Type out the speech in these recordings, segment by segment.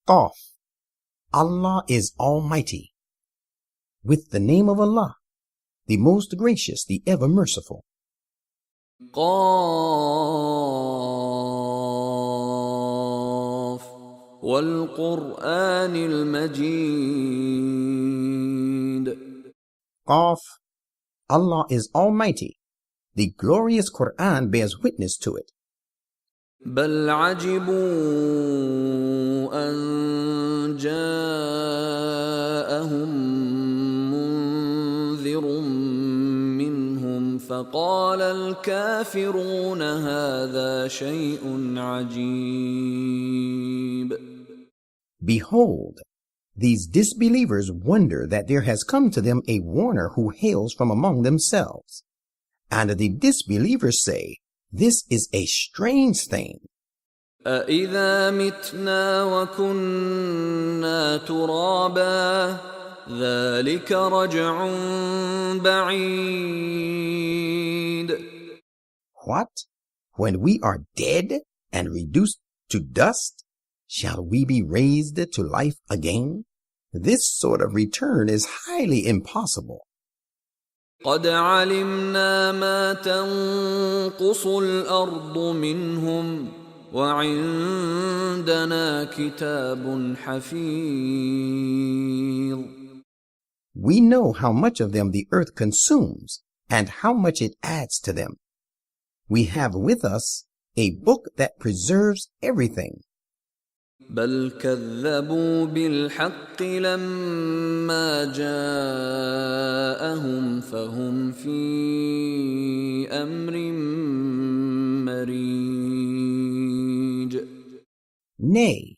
Qaf. Allah is Almighty. With the name of Allah, the most gracious, the ever merciful. قاف والقرآن المجيد. Qaf. Allah is Almighty. The glorious Quran bears witness to it. بل عجبوا أن جاءهم منذر منهم فقال الكافرون هذا شيء عجيب. Behold, these disbelievers wonder that there has come to them a warner who hails from among themselves. And the disbelievers say, this is a strange thing. أَإِذَا مِتْنَا وَكُنَّا تُرَابًا ذَلِكَ رَجْعٌ بَعِيدٌ. What? When we are dead and reduced to dust, shall we be raised to life again? This sort of return is highly impossible. قَدْ عَلِمْنَا مَا تَنقُصُ الْأَرْضُ مِنْهُمْ وَعِندَنَا كِتَابٌ حَفِيظٌ. We know how much of them the earth consumes and how much it adds to them. We have with us a book that preserves everything. بل كذبوا بالحق لما جاءهم فهم في أمر مريج. Nay,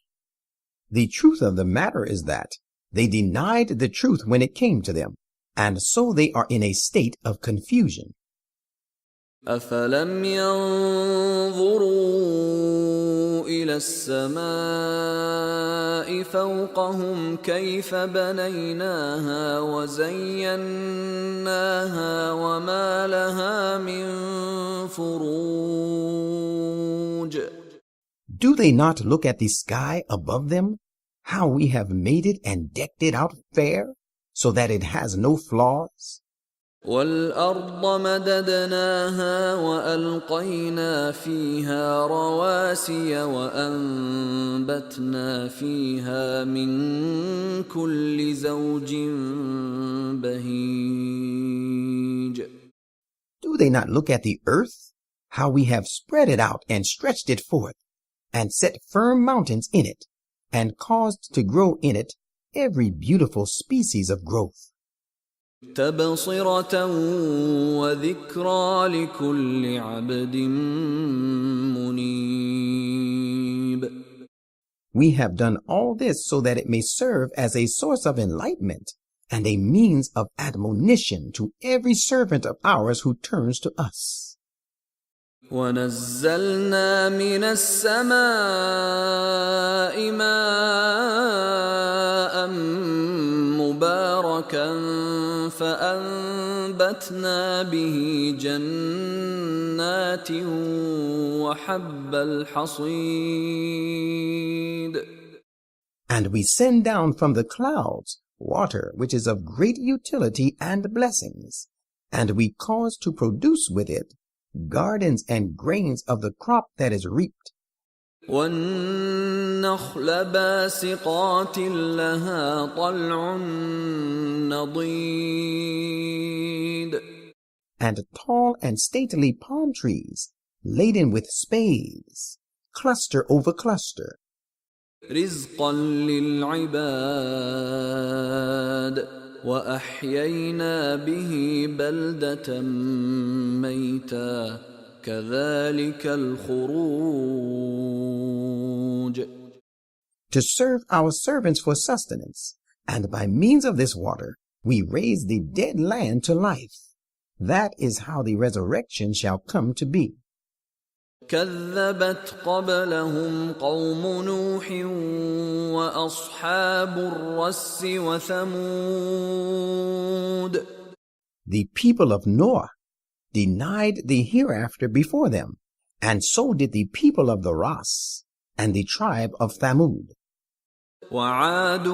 the truth of the matter is that they denied the truth when it came to them, and so they are in a state of confusion. أفلم ينظروا إلى السماء فوقهم كيف بنيناها وزيناها وما لها من فروج. Do they not look at the sky above them, how we have made it and decked it out fair, so that it has no flaws? وَالْأَرْضَ مَدَدْنَاهَا وَأَلْقَيْنَا فِيهَا رَوَاسِيَ وَأَنبَتْنَا فِيهَا مِن كُلِّ زَوْجٍ بَهِيجٍ. Do they not look at the earth, how we have spread it out and stretched it forth, and set firm mountains in it, and caused to grow in it every beautiful species of growth? تبصرة وذكرى لكل عبد منيب. We have done all this so that it may serve as a source of enlightenment and a means of admonition to every servant of ours who turns to us. وَنَزَّلْنَا مِنَ السَّمَاءِ مَاءً مُبَارَكًا فَأَنبَتْنَا بِهِ جَنَّاتٍ وَحَبَّ الْحَصِيدِ. And we send down from the clouds water which is of great utility and blessings, and we cause to produce with it gardens and grains of the crop that is reaped. وَالنَّخْلَ بَاسِقَاتٍ لَهَا طَلْعٌ نَضِيدٌ. And tall and stately palm trees, laden with spathes, cluster over cluster. رِزْقًا لِلْعِبَادِ وَأَحْيَيْنَا بِهِ بَلْدَةً مَيْتًا كَذَلِكَ الْخُرُوجُ. To serve our servants for sustenance, and by means of this water we raise the dead land to life. That is how the resurrection shall come to be. كذبت قبلهم قوم نوح وأصحاب الرس وثمود. The people of Noah denied the hereafter before them, and so did the people of the Ras and the tribe of Thamud. وعاد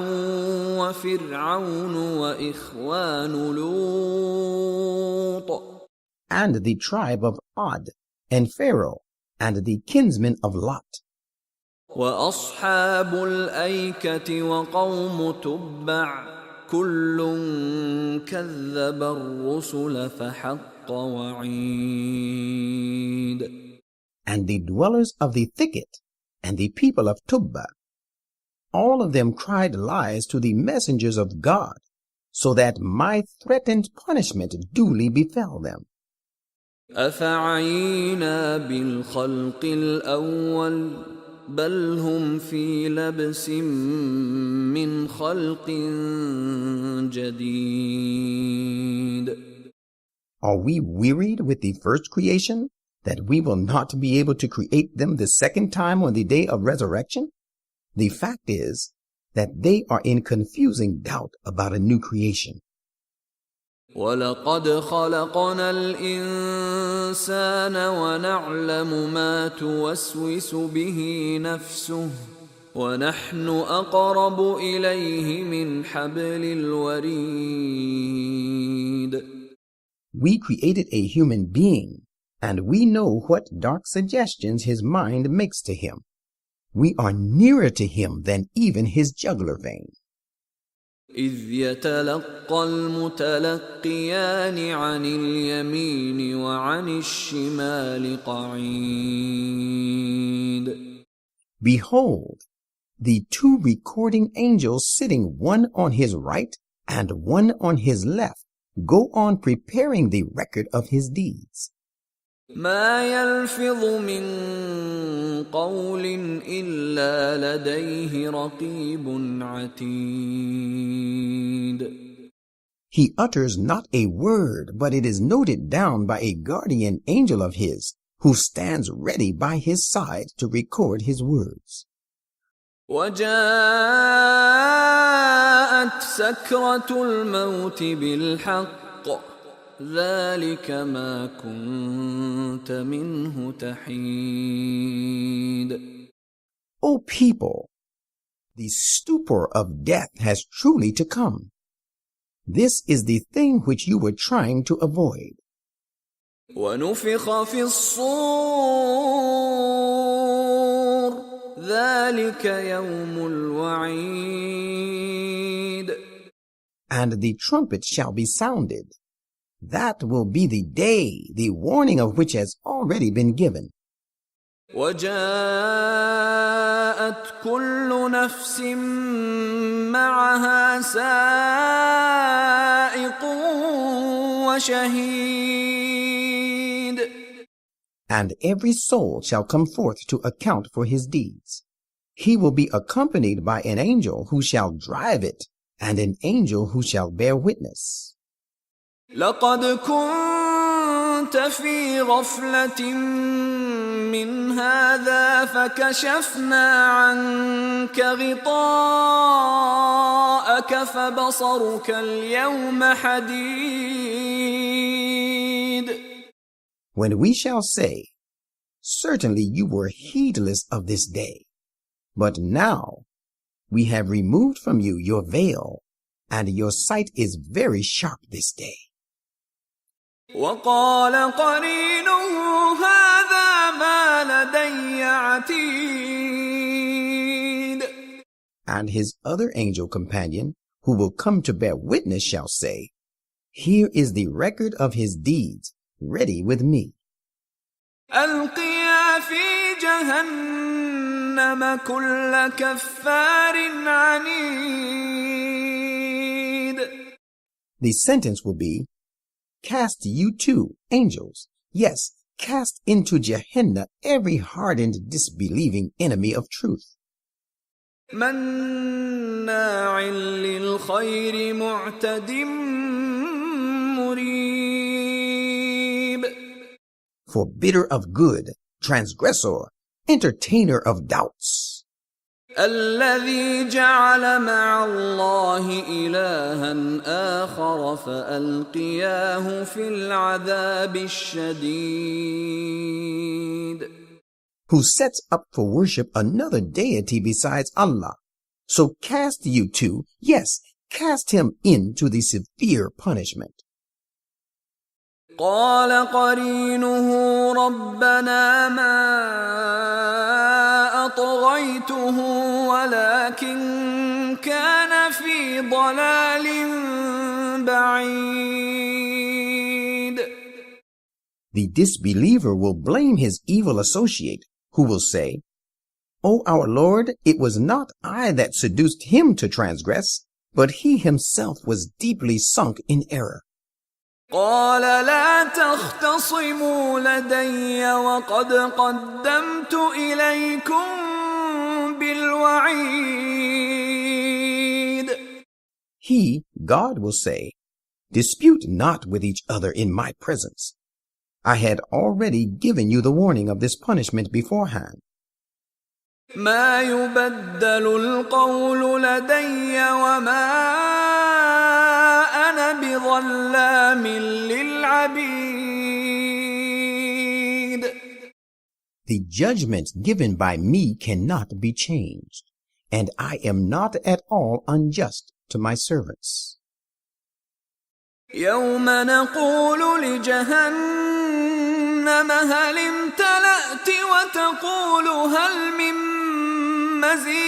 وفرعون وإخوان لوط and the tribe of Ad, and Pharaoh, and the kinsmen of Lot, وأصحاب الأيكة وقوم تبع كل كذب الرسل فحق وعيد. and the dwellers of the thicket, and the people of Tubba. All of them cried lies to the messengers of God, so that my threatened punishment duly befell them. أفعينا بالخلق الأول بل هم في لبس من خلق جديد. Are we wearied with the first creation, that we will not be able to create them the second time on the day of resurrection? The fact is that they are in confusing doubt about a new creation. وَلَقَدْ خَلَقْنَا الْإِنسَانَ وَنَعْلَمُ مَا تُوَسْوِسُ بِهِ نَفْسُهُ وَنَحْنُ أَقْرَبُ إِلَيْهِ مِنْ حَبْلِ الْوَرِيدِ. We created a human being, and we know what dark suggestions his mind makes to him. We are nearer to him than even his jugular vein. إِذْ يَتَلَقَّى الْمُتَلَقِّيَانِ عَنِ الْيَمِينِ وَعَنِ الشِّمَالِ قَعِيدٌ. Behold, the two recording angels sitting one on his right and one on his left go on preparing the record of his deeds. ما يلفظ من قول إلا لديه رقيب عتيد. He utters not a word, but it is noted down by a guardian angel of his, who stands ready by his side to record his words. وجاءت سكرة الموت بالحق ذلك ما كنت منه تحيد. O people, the stupor of death has truly to come. This is the thing which you were trying to avoid. ونفخ في الصور ذلك يوم الوعيد. And the trumpet shall be sounded. That will be the day, the warning of which has already been given. وجاءت كل نفس معها سائق وشهيد. And every soul shall come forth to account for his deeds. He will be accompanied by an angel who shall drive it, and an angel who shall bear witness. لقد كنت في غفلة من هذا فكشفنا عنك غطاءك فبصرك اليوم حديد. When we shall say, certainly you were heedless of this day, but now we have removed from you your veil, and your sight is very sharp this day. وقال قرينه هذا ما لدي عتيد. And his other angel companion, who will come to bear witness, shall say, here is the record of his deeds, ready with me. ألقيا في جهنم كل كفار عنيد. The sentence will be, cast you too, angels, yes, cast into Gehenna every hardened, disbelieving enemy of truth. مناع للخير معتد مريب. Forbidder of good, transgressor, entertainer of doubts. الذي جعل مع الله إلها آخر فألقياه في العذاب الشديد. Who sets up for worship another deity besides Allah, So cast you two, yes, cast him into the severe punishment. قال قرينه ربنا ما أطغيته ولكن كان في ضلال بعيد. The disbeliever will blame his evil associate, who will say, O our Lord, it was not I that seduced him to transgress, but he himself was deeply sunk in error. قال لا تختصموا لدي وقد قدمت إليكم بالوعيد. He, God, will say, dispute not with each other in my presence. I had already given you the warning of this punishment beforehand. ما يبدل القول لدي وما أنا بظلام للعبيد. The judgment given by me cannot be changed, and I am not at all unjust to my servants. يوم نقول لجهنم هل امتلأت وتقول هل من مزيد.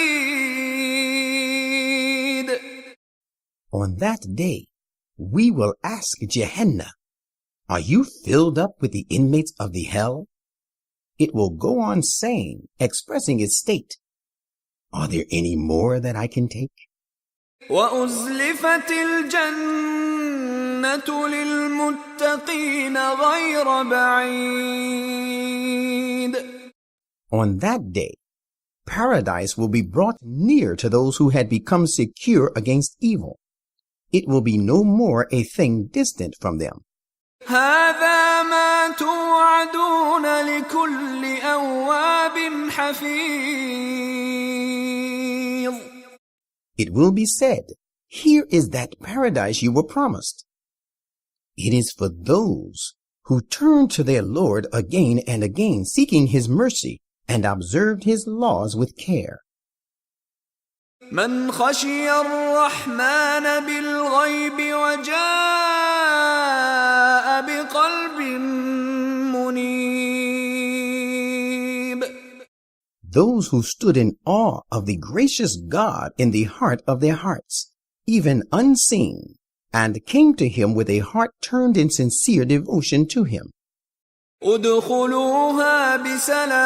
On that day, we will ask Gehenna, are you filled up with the inmates of the hell? It will go on saying, expressing its state, are there any more that I can take? وأزلفت الجنة للمتقين غير بعيد. On that day, paradise will be brought near to those who had become secure against evil. It will be no more a thing distant from them. هذا ما توعدون لكل أواب حفيظ. It will be said, here is that paradise you were promised. It is for those who turned to their Lord again and again, seeking his mercy and observed his laws with care. من خشي الرحمن بالغيب وجاء بقلب منيب. Those who stood in awe of the gracious God in the heart of their hearts, even unseen, and came to him with a heart turned in sincere devotion to him. ادخلوها بسلام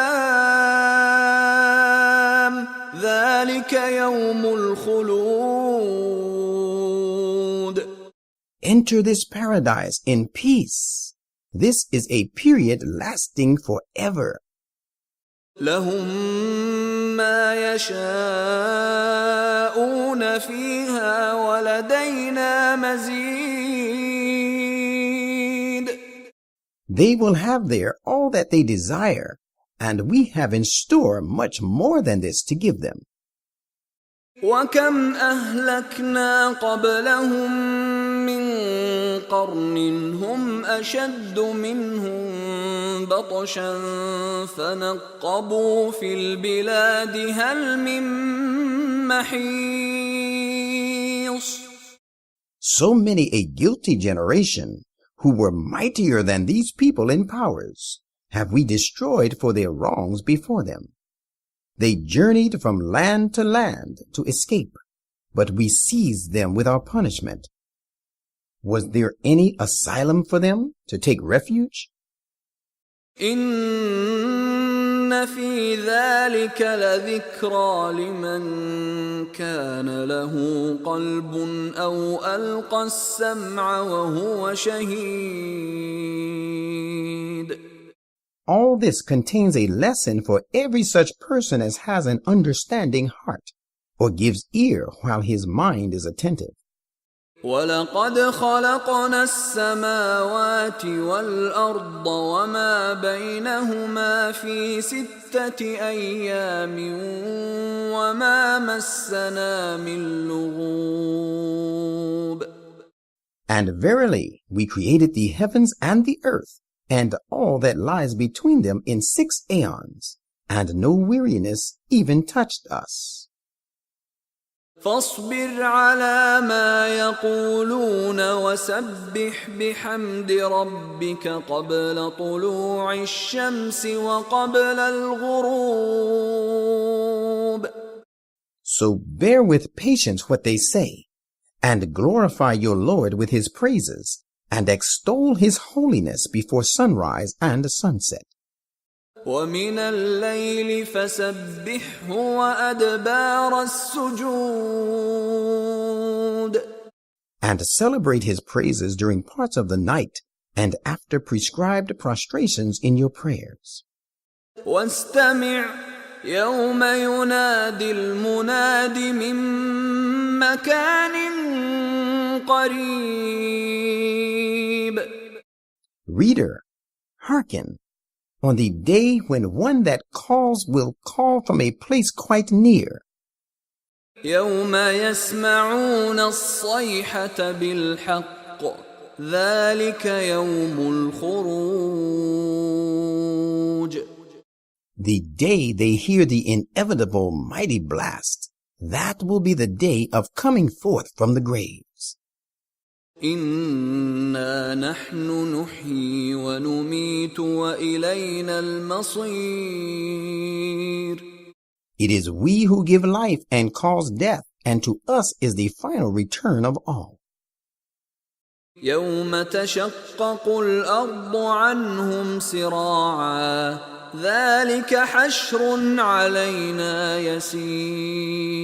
ذلك يوم الخلود. Enter this paradise in peace. This is a period lasting forever. لهم ما يشاءون فيها ولدينا مزيد. They will have there all that they desire, and we have in store much more than this to give them. وكم أهلكنا قبلهم من قرن هم أشد منهم بطشا فنقبوا في البلاد هل من محيص. So many a guilty generation, who were mightier than these people in powers, have we destroyed for their wrongs before them. They journeyed from land to land to escape, but we seized them with our punishment. Was there any asylum for them to take refuge? إن في ذلك لذكرى لمن كان له قلب أو ألقى السمع وهو شهيد. All this contains a lesson for every such person as has an understanding heart, or gives ear while his mind is attentive. وَلَقَدْ خَلَقْنَا السَّمَاوَاتِ وَالْأَرْضَ وَمَا بَيْنَهُمَا فِي 6 أَيَّامٍ وَمَا مَسَّنَا مِن لُغُوبٍ. And verily, we created the heavens and the earth, and all that lies between them in 6 aeons, and no weariness even touched us. فاصبر على ما يقولون وسبح بحمد ربك قبل طلوع الشمس وقبل الغروب. So bear with patience what they say, and glorify your Lord with his praises, and extol his holiness before sunrise and sunset. ومن الليل فسبحه وأدبار السجود. And celebrate his praises during parts of the night and after prescribed prostrations in your prayers. واستمع يوم ينادي المناد من مكان قريب. Reader, hearken, on the day when one that calls will call from a place quite near. يوم يسمعون الصيحة بالحق ذلك يوم الخروج. The day they hear the inevitable mighty blast, that will be the day of coming forth from the graves. إنا نحن نحيي ونميت وإلينا المصير. It is we who give life and cause death, and to us is the final return of all. يوم تشقق الأرض عنهم سراعا ذلك حشر علينا يسير.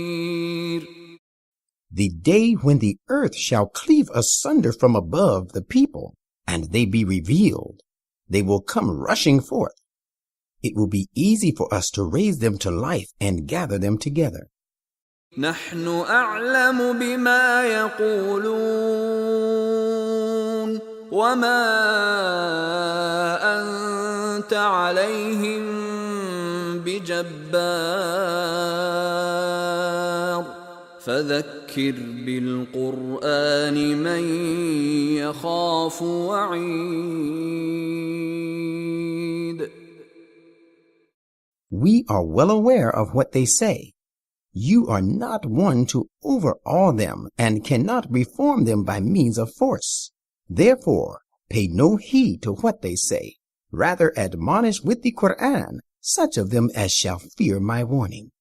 The day when the earth shall cleave asunder from above the people, and they be revealed, they will come rushing forth. It will be easy for us to raise them to life and gather them together. نحن أعلم بما يقولون وما أنت عليهم بجبار فذكر بالقرآن من يخاف وعيد. We are well aware of what they say. You are not one to overawe them and cannot reform them by means of force. Therefore, pay no heed to what they say. Rather admonish with the Quran such of them as shall fear my warning.